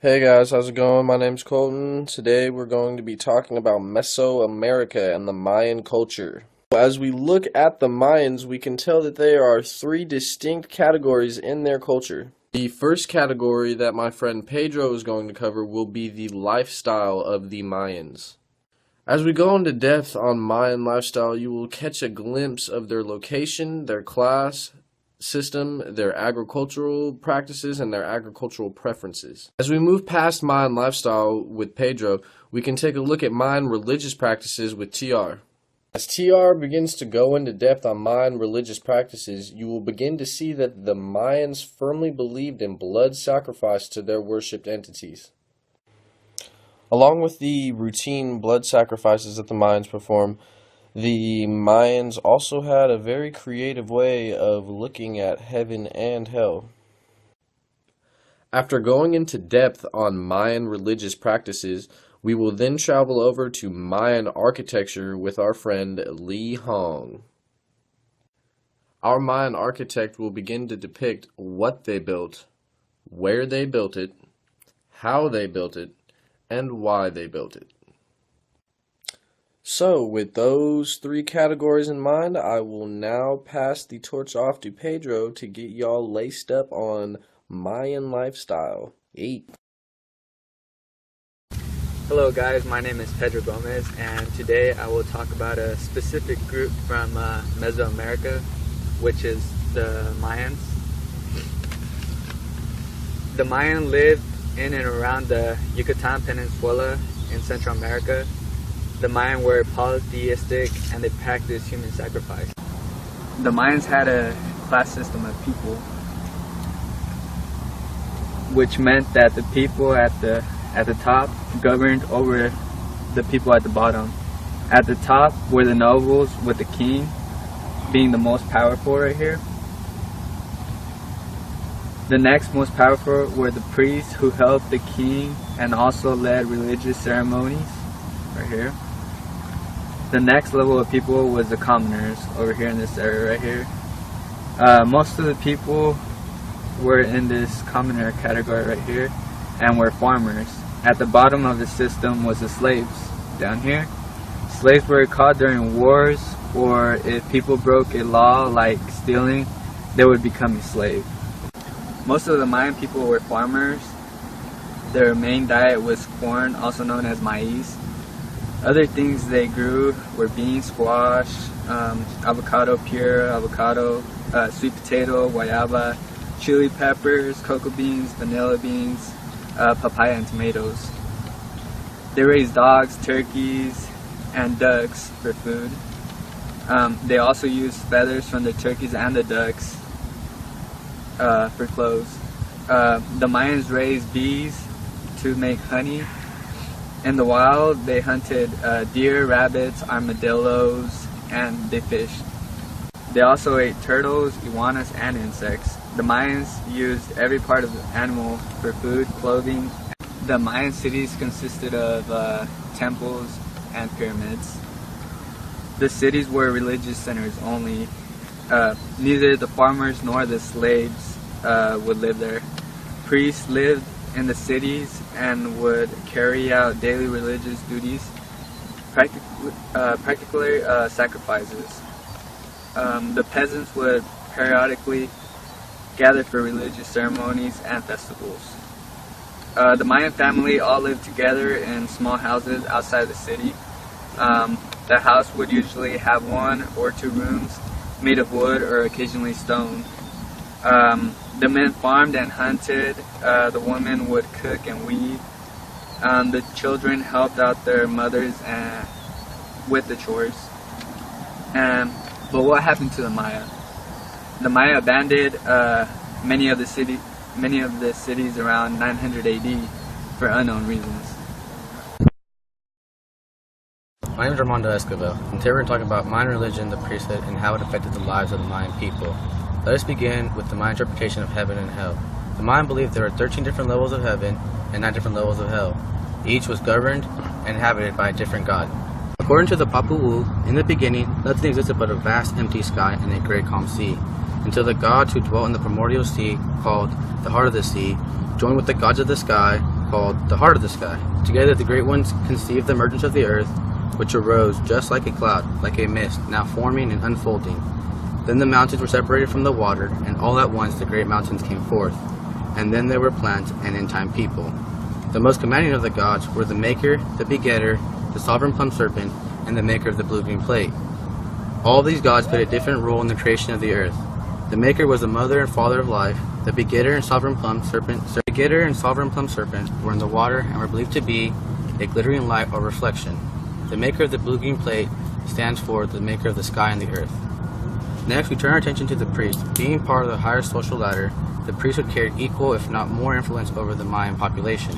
Hey guys, how's it going? My name's Colton. Today we're going to be talking about Mesoamerica and the Mayan culture. As we look at the Mayans, we can tell that there are three distinct categories in their culture. The first category that my friend Pedro is going to cover will be the lifestyle of the Mayans. As we go into depth on Mayan lifestyle, you will catch a glimpse of their location, their class system, their agricultural practices, and their agricultural preferences. As we move past Mayan lifestyle with Pedro, we can take a look at Mayan religious practices with TR. As TR begins to go into depth on Mayan religious practices, you will begin to see that the Mayans firmly believed in blood sacrifice to their worshipped entities. Along with the routine blood sacrifices that the Mayans perform, the Mayans also had a very creative way of looking at heaven and hell. After going into depth on Mayan religious practices, we will then travel over to Mayan architecture with our friend Li Hong. Our Mayan architect will begin to depict what they built, where they built it, how they built it, and why they built it. So, with those three categories in mind, I will now pass the torch off to Pedro to get y'all laced up on Mayan lifestyle. Hello guys, my name is Pedro Gomez, and today I will talk about a specific group from Mesoamerica, which is the Mayans. The Mayan lived in and around the Yucatan Peninsula in Central America. The Mayans were polytheistic and they practiced human sacrifice. The Mayans had a class system of people, which meant that the people at the top governed over the people at the bottom. At the top were the nobles, with the king being the most powerful right here. The next most powerful were the priests, who helped the king and also led religious ceremonies right here. The next level of people was the commoners over here in this area right here. Most of the people were in this commoner category right here and were farmers. At the bottom of the system was the slaves down here. Slaves were caught during wars, or if people broke a law like stealing, they would become a slave. Most of the Mayan people were farmers. Their main diet was corn, also known as maize. Other things they grew were beans, squash, avocado pure, avocado, sweet potato, guayaba, chili peppers, cocoa beans, vanilla beans, papaya, and tomatoes. They raised dogs, turkeys, and ducks for food. They also used feathers from the turkeys and the ducks for clothes. The Mayans raised bees to make honey. In the wild, they hunted deer, rabbits, armadillos, and they fished. They also ate turtles, iguanas, and insects. The Mayans used every part of the animal for food, clothing. The Mayan cities consisted of temples and pyramids. The cities were religious centers only. Neither the farmers nor the slaves would live there. Priests lived in the cities and would carry out daily religious duties, practically sacrifices. The peasants would periodically gather for religious ceremonies and festivals. The Mayan family all lived together in small houses outside the city. The house would usually have 1 or 2 rooms made of wood or occasionally stone. The men farmed and hunted. The women would cook and weave. The children helped out their mothers with the chores. But what happened to the Maya? The Maya abandoned many of the cities around 900 AD for unknown reasons. My name is Armando Escobar, and today we're going to talk about Mayan religion, the priesthood, and how it affected the lives of the Mayan people. Let us begin with the Mayan interpretation of heaven and hell. The Mayan believed there were 13 different levels of heaven and 9 different levels of hell. Each was governed and inhabited by a different god. According to the Papu'u, in the beginning, nothing existed but a vast empty sky and a great calm sea, until the gods who dwelt in the primordial sea, called the heart of the sea, joined with the gods of the sky, called the heart of the sky. Together the great ones conceived the emergence of the earth, which arose just like a cloud, like a mist, now forming and unfolding. Then the mountains were separated from the water, and all at once the great mountains came forth. And then there were plants and in time people. The most commanding of the gods were the Maker, the Begetter, the Sovereign Plum Serpent, and the Maker of the Blue-Green Plate. All of these gods played a different role in the creation of the earth. The Maker was the mother and father of life. The Begetter and Sovereign Plum Serpent were in the water and were believed to be a glittering light or reflection. The Maker of the Blue-Green Plate stands for the Maker of the sky and the earth. Next, we turn our attention to the priest. Being part of the higher social ladder, the priesthood carried equal, if not more, influence over the Mayan population.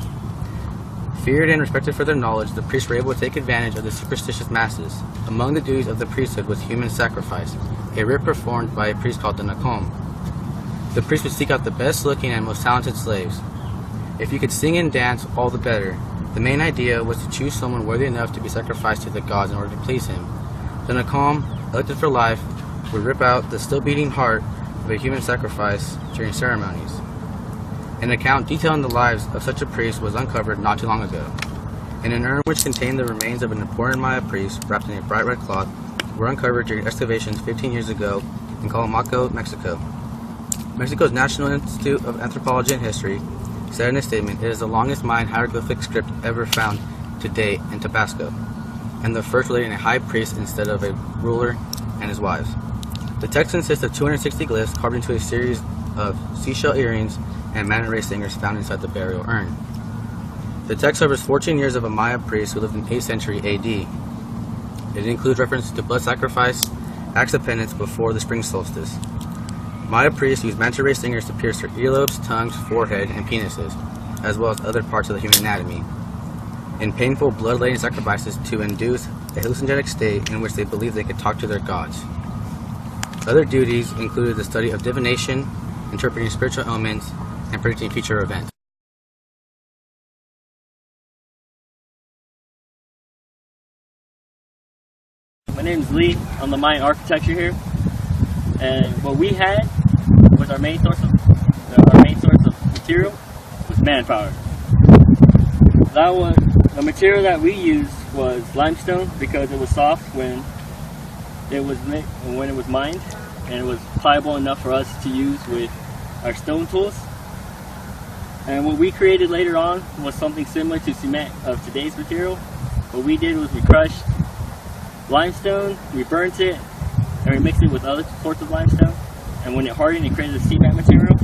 Feared and respected for their knowledge, the priests were able to take advantage of the superstitious masses. Among the duties of the priesthood was human sacrifice, a rite performed by a priest called the Nakom. The priest would seek out the best-looking and most talented slaves. If you could sing and dance, all the better. The main idea was to choose someone worthy enough to be sacrificed to the gods in order to please him. The Nakom, elected for life, would rip out the still-beating heart of a human sacrifice during ceremonies. An account detailing the lives of such a priest was uncovered not too long ago. In an urn which contained the remains of an important Maya priest wrapped in a bright red cloth were uncovered during excavations 15 years ago in Calamaco, Mexico. Mexico's National Institute of Anthropology and History said in a statement, "It is the longest Mayan hieroglyphic script ever found to date in Tabasco, and the first relating a high priest instead of a ruler and his wives." The text consists of 260 glyphs carved into a series of seashell earrings and manta ray singers found inside the burial urn. The text covers 14 years of a Maya priest who lived in 8th century AD. It includes references to blood sacrifice, acts of penance before the spring solstice. Maya priests used manta ray stingers to pierce their earlobes, tongues, forehead, and penises, as well as other parts of the human anatomy, in painful blood-letting sacrifices to induce a hallucinogenic state in which they believed they could talk to their gods. Other duties included the study of divination, interpreting spiritual omens, and predicting future events. My name is Lee. I'm the Mayan architecture here, and what we had was our main source of material was manpower. The material that we used was limestone because it was soft when it was mined, and it was pliable enough for us to use with our stone tools. And what we created later on was something similar to cement of today's material. What we did was we crushed limestone, we burnt it, and we mixed it with other sorts of limestone. And when it hardened, it created a cement material.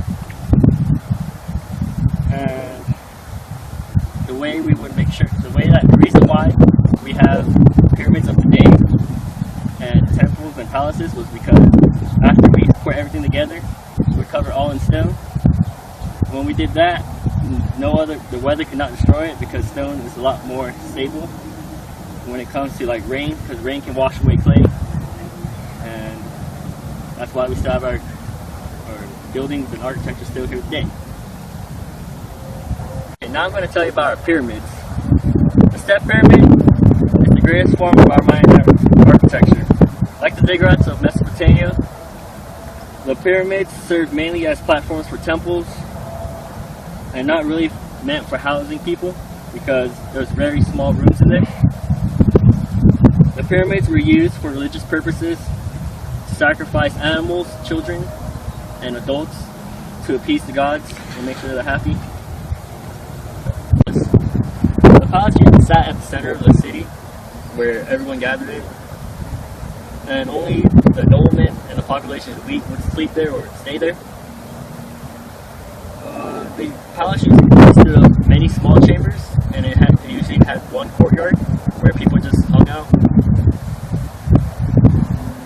And the reason why we have pyramids of today and temples and palaces was because after we put everything together, we would cover all in stone. When we did that, the weather could not destroy it because stone is a lot more stable when it comes to like rain, because rain can wash away clay, and that's why we still have our buildings and architecture still here today. Okay, now I'm going to tell you about our pyramids. The step pyramid is the greatest form of our Mayan architecture. Like the ziggurats of Mesopotamia, the pyramids served mainly as platforms for temples and not really meant for housing people because there's very small rooms in there. The pyramids were used for religious purposes, to sacrifice animals, children, and adults to appease the gods and make sure they're happy. The palace usually sat at the center of the city where everyone gathered in, and only the noblemen and the population elite would sleep there or stay there. The palace usually consisted of many small chambers, and it usually had one courtyard where people just hung out.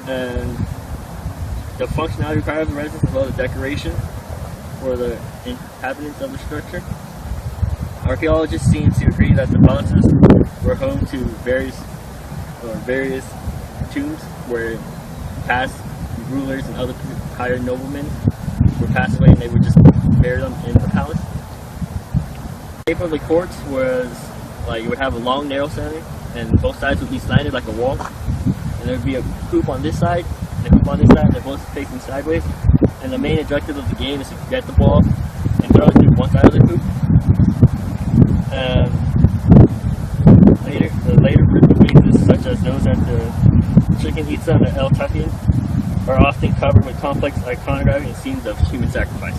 And the functionality required of the residence as well as the decoration for the inhabitants of the structure. Archaeologists seem to agree that the palaces were home to various tombs where past rulers and other higher noblemen would pass away and they would just bury them in the palace. The shape of the courts was like you would have a long narrow center and both sides would be slanted like a wall, and there would be a hoop on this side and a hoop on this side, and they're both facing sideways, and the main objective of the game is to get the ball and throw it to one side of the hoop. Chichen Itza and El Takin are often covered with complex iconography and scenes of human sacrifice.